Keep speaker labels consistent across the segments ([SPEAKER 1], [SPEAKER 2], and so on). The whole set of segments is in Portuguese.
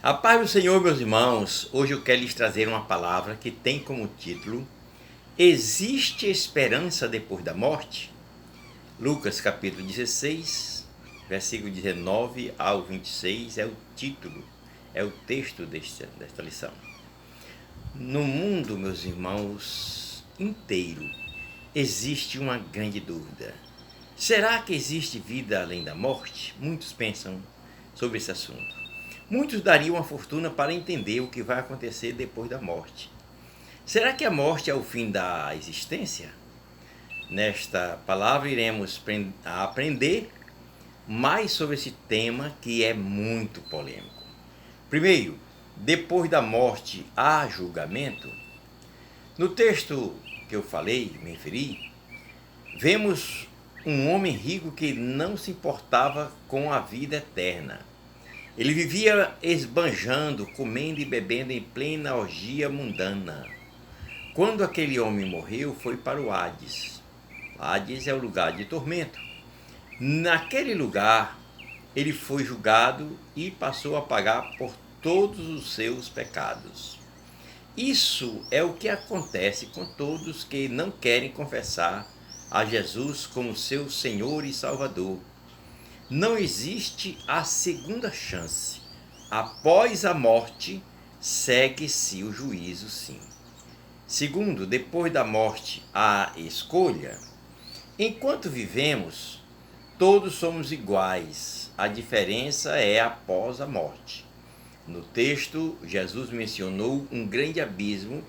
[SPEAKER 1] A paz do Senhor, meus irmãos, hoje eu quero lhes trazer uma palavra que tem como título: Existe esperança depois da morte? Lucas capítulo 16, versículo 19 ao 26 é o título, é o texto desta lição. No mundo, meus irmãos, inteiro, existe uma grande dúvida. Será que existe vida além da morte? Muitos pensam sobre esse assunto. Muitos dariam uma fortuna para entender o que vai acontecer depois da morte. Será que a morte é o fim da existência? Nesta palavra iremos aprender mais sobre esse tema que é muito polêmico. Primeiro, depois da morte há julgamento? No texto que eu falei, me referi, vemos um homem rico que não se importava com a vida eterna. Ele vivia esbanjando, comendo e bebendo em plena orgia mundana. Quando aquele homem morreu, foi para o Hades. Hades é o lugar de tormento. Naquele lugar, ele foi julgado e passou a pagar por todos os seus pecados. Isso é o que acontece com todos que não querem confessar a Jesus como seu Senhor e Salvador. Não existe a segunda chance. Após a morte, segue-se o juízo, sim. Segundo, depois da morte, há escolha. Enquanto vivemos, todos somos iguais. A diferença é após a morte. No texto, Jesus mencionou um grande abismo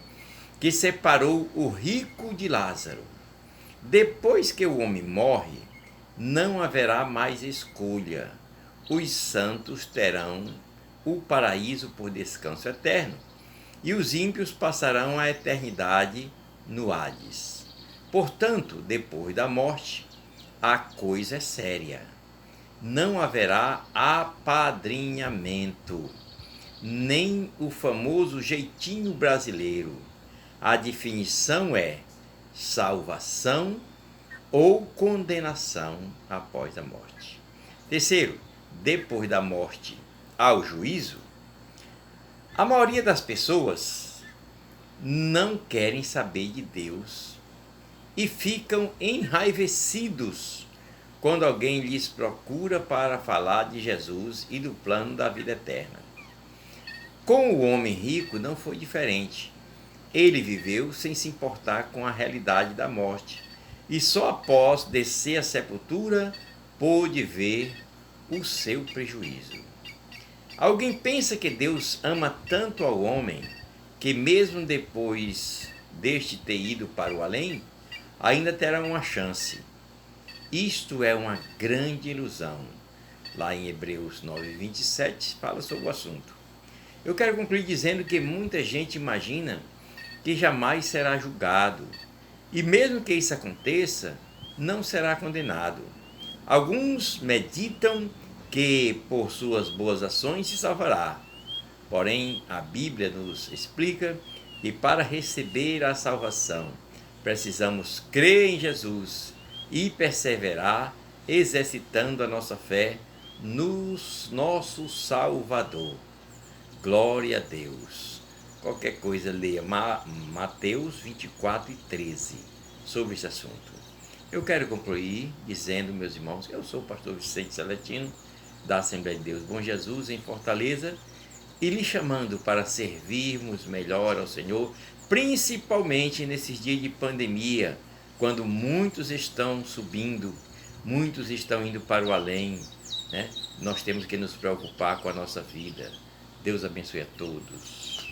[SPEAKER 1] que separou o rico de Lázaro. Depois que o homem morre, não haverá mais escolha. Os santos terão o paraíso por descanso eterno, e os ímpios passarão a eternidade no Hades. Portanto, depois da morte, a coisa é séria. Não haverá apadrinhamento, nem o famoso jeitinho brasileiro. A definição é salvação ou condenação após a morte. Terceiro, depois da morte há o juízo. A maioria das pessoas não querem saber de Deus e ficam enraivecidos quando alguém lhes procura para falar de Jesus e do plano da vida eterna. Com o homem rico não foi diferente. Ele viveu sem se importar com a realidade da morte. E só após descer à sepultura pôde ver o seu prejuízo. Alguém pensa que Deus ama tanto ao homem que mesmo depois deste ter ido para o além, ainda terá uma chance. Isto é uma grande ilusão. Lá em Hebreus 9:27 fala sobre o assunto. Eu quero concluir dizendo que muita gente imagina que jamais será julgado. E mesmo que isso aconteça, não será condenado. Alguns meditam que por suas boas ações se salvará. Porém, a Bíblia nos explica que para receber a salvação, precisamos crer em Jesus e perseverar exercitando a nossa fé no nosso Salvador. Glória a Deus. Qualquer coisa, leia Mateus 24:13 sobre esse assunto. Eu quero concluir dizendo, meus irmãos, que eu sou o pastor Vicente Celestino, da Assembleia de Deus Bom Jesus, em Fortaleza, e lhe chamando para servirmos melhor ao Senhor, principalmente nesses dias de pandemia, quando muitos estão subindo, muitos estão indo para o além, né? Nós temos que nos preocupar com a nossa vida. Deus abençoe a todos.